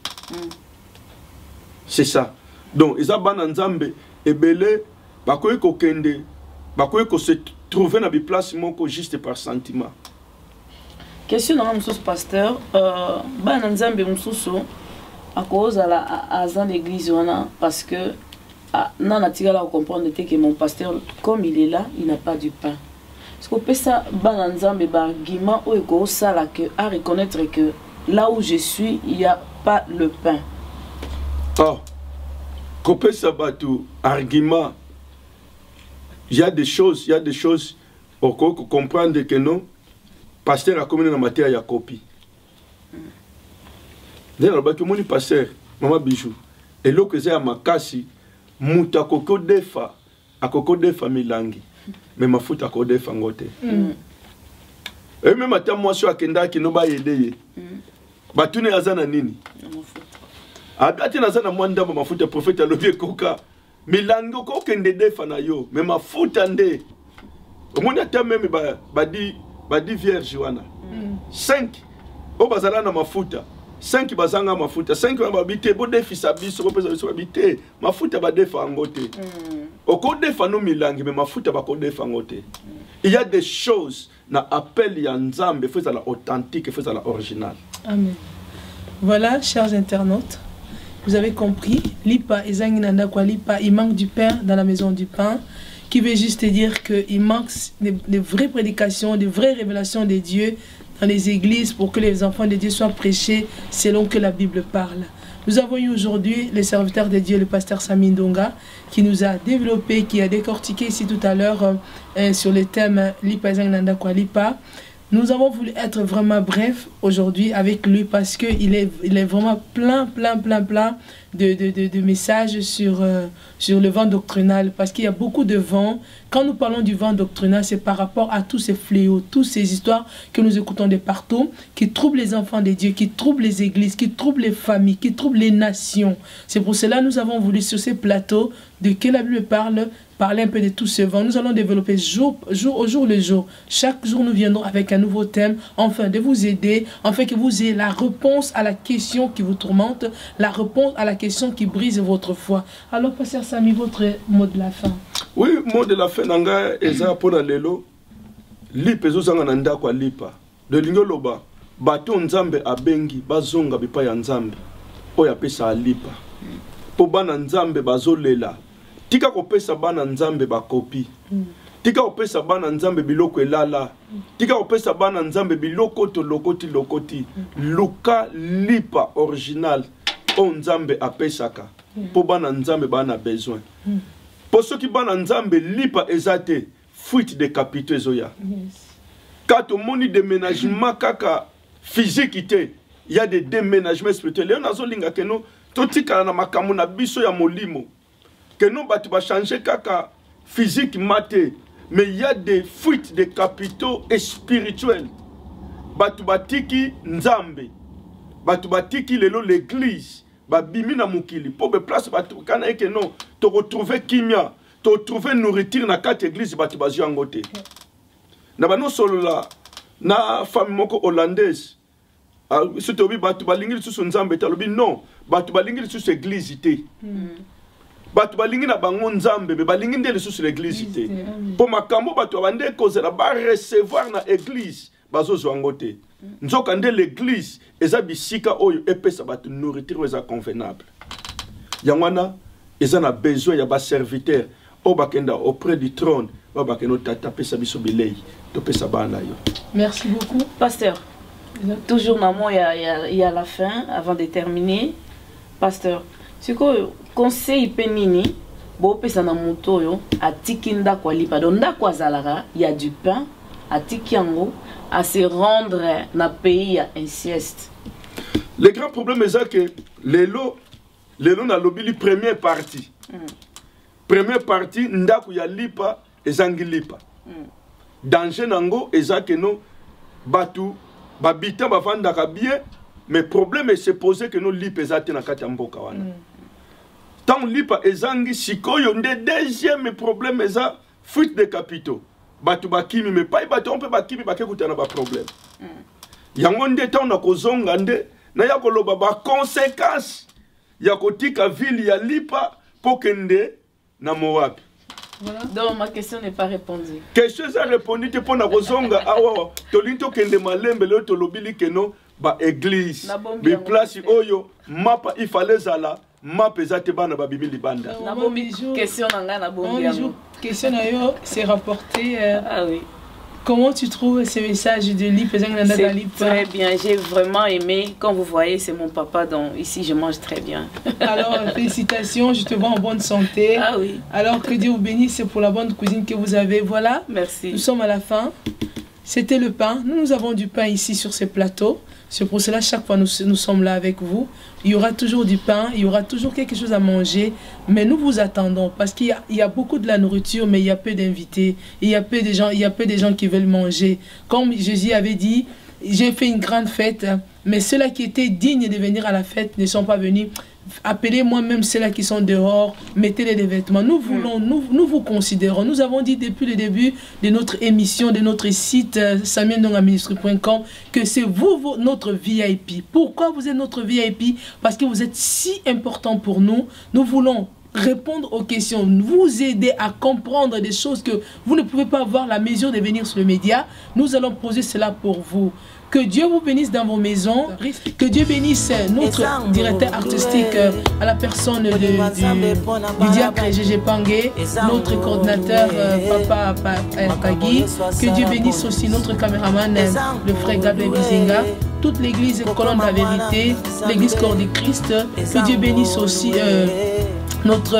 B: c'est ça donc eza bana nzambe ebele bakoy ko kende bakoy ko se trouver na bi place moko juste par sentiment. Question na msusu pasteur bana nzambe msusu akoza la azan l'église wana parce que nana tigala comprendre que mon pasteur comme il est là il n'a pas du pain. Parce que pesa bana nzambe ba argument o eko sala que à reconnaître que là où je suis il y a pas le pain.
D: Oh. Copé Sabatou, argument, il y a des choses, on peut comprendre que non, pasteur a commis dans matière, il y a copie. D'ailleurs, le pasteur, maman bijou, et l'eau que j'ai à ma casse, mouta koko defa, à koko defa milangi, mais ma fout à koko defa ngote. Et même à ta moisson à kenda qui n'a pas aidé, batune azana nini. Abati na sana mwanda mafuta prophète alobi koka milango ko kende defa na yo mais mafuta nde omoni ata même badi vierge wana 5 o bazala na mafuta 5 bazanga mafuta 5 babite bo defisa biso bo pesa biso babite mafuta ba defa ngote oko defa no milangi mais mafuta ba ko defa ngote il y a des choses na appel ya nzambe faut ça la authentique faut ça la original.
C: Amen. Voilà chers internautes. Vous avez compris, lipa ezanginanda kwa lipa, il manque du pain dans la maison du pain, qui veut juste dire qu'il manque des vraies prédications, des vraies révélations de Dieu dans les églises pour que les enfants de Dieu soient prêchés selon que la Bible parle. Nous avons eu aujourd'hui le serviteur de Dieu, le pasteur Sami Ndonga, qui nous a développé, qui a décortiqué ici tout à l'heure sur le thème lipa ezanginanda kwa lipa. Nous avons voulu être vraiment bref aujourd'hui avec lui parce qu'il est vraiment plein de messages sur le vent doctrinal. Parce qu'il y a beaucoup de vent. Quand nous parlons du vent doctrinal, c'est par rapport à tous ces fléaux, toutes ces histoires que nous écoutons de partout, qui troublent les enfants de Dieu, qui troublent les églises, qui troublent les familles, qui troublent les nations. C'est pour cela que nous avons voulu sur ces plateaux, de que la Bible parler un peu de tout ce vent. Nous allons développer jour au jour le jour. Chaque jour, nous viendrons avec un nouveau thème, afin de vous aider, afin que vous ayez la réponse à la question qui vous tourmente, la réponse à la question qui brise votre foi. Alors, pasteur Sami, votre mot de la fin.
D: Oui, mot de la fin, nanga eza pona lelo, lipa ezozanga na ndako lipa. De lingoloba, bato nzambe abengi, bazonga bipa ya nzambe, oya pesa lipa. Po bana nzambe bazolela, tika kopesa bana nzambe ba copie tika kopesa bana nzambe biloko elala tika kopesa bana nzambe biloko to lokoti luka lipa original o nzambe apesaka po bana nzambe bana besoin po soki bana nzambe lipa ezate fuite de capitaux ezoya kato moni déménagement kaka physique ité il y a des déménagements spirituels on azolinga keno totika na makambo na biso ya molimo keno batu ba changer kaka physique maté mais il y a des fuites de capitaux et spirituels batu batiki nzambe batu batiki lelo l'église babimi na mukili po be place batu kana ekeno to retrouver kimia to retrouver nourriture na kati église batu bazio angote na bano solo la na famille moko hollandaise surtout bi batu balingi lisusu nzambe talobi non batu balingi lisusu église ité batu balingi na bango nzambe be balingi nde lisusu l'église ité po makambo batu bande kozela ba recevoir na église bazozo angote nzoka nde l'église eza bisika oyo epesa batu nourriture eza convenable yangwana eza na besoin ya ba serviteur o bakenda auprès du trône ba bakeno tata pesa biso bilei to pesa bana yo.
B: Merci beaucoup pasteur. Toujours maman il y a la fin avant de terminer pasteur c'est quoi conseil penini bo pesa na moto yo atikinda kwa lipa donda kwa zalaka il y a du pain atikiango à se rendre na pays à inceste.
D: Le grand problème est que lelo na lobili première partie. Première partie ndaku ya lipa ezangi lipa. Danger nango ezake no batu babita bavanda ka bien mais problème est se poser que no lipa ezate na kati ya mboka wana. Tant lipa ezangi sikoyo nde deuxième problème eza fuite de capitaux. Batu bakimi mais pas batu on peut bakimi bakekuta na ba problème. Yango nde tant na kozonga nde na ya koloba ba conséquences ya kotika ville ya lipa pokende na Moab.
B: Voilà. Donc ma question n'est pas répondue.
D: Question a répondu te pona kozonga awa tolinto kende malembe le to lobili keno ba église bi place oyo mapa il fallait zala mapa ezate bana ba bibili banda.
B: Na bombi question nanga na bombi.
C: Question na yo c'est rapporté
B: ah oui.
C: Comment tu trouves ces messages de Lip?
B: C'est très bien, j'ai vraiment aimé. Comme vous voyez, c'est mon papa, donc ici je mange très bien.
C: Alors, félicitations, je te vois en bonne santé.
B: Ah oui.
C: Alors, que Dieu vous bénisse pour la bonne cuisine que vous avez. Voilà.
B: Merci.
C: Nous sommes à la fin. C'était le pain. Nous avons du pain ici sur ce plateau. C'est pour cela, chaque fois, nous sommes là avec vous. Il y aura toujours du pain, il y aura toujours quelque chose à manger. Mais nous vous attendons parce qu'il y a beaucoup de la nourriture, mais il y a peu d'invités. Il y a peu de gens qui veulent manger. Comme Jésus avait dit, j'ai fait une grande fête, mais ceux-là qui étaient dignes de venir à la fête ne sont pas venus. Appelez-moi même ceux-là qui sont dehors, mettez-les des vêtements. Nous voulons, nous vous considérons. Nous avons dit depuis le début de notre émission, de notre site samiendongaministry.com que c'est vous, notre VIP. Pourquoi vous êtes notre VIP? Parce que vous êtes si important pour nous. Nous voulons répondre aux questions, vous aider à comprendre des choses que vous ne pouvez pas avoir la mesure de venir sur le média. Nous allons poser cela pour vous. Que Dieu vous bénisse dans vos maisons. Que Dieu bénisse notre directeur artistique à la personne du diacre Gégé Pangé, notre coordinateur Papa Pagui. Que Dieu bénisse aussi notre caméraman, le frère Gabriel Bizinga. Toute l'église Colonne de la Vérité, l'église Corps du Christ. Que Dieu bénisse aussi notre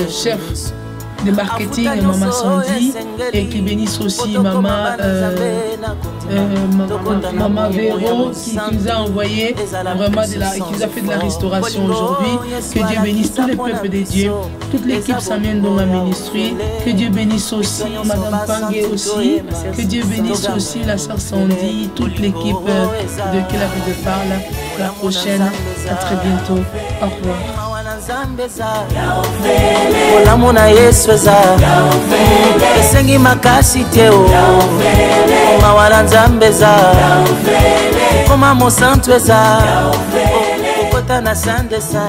C: chef de marketing, Maman Sandy, et qui bénisse aussi Maman Véro qui nous a envoyé vraiment qui nous a fait de la restauration aujourd'hui. Que Dieu bénisse tous les peuples de Dieu, toute l'équipe Samien Donga Ministry. Que Dieu bénisse aussi Madame Pangé aussi. Que Dieu bénisse aussi la sœur Sandy, toute l'équipe de qui la vie de parle. La prochaine, à très bientôt. Au revoir.
A: Olamu na Yesu eza esengi makasi teo mawala nzambe eza koma mosantu eza okota na sande eza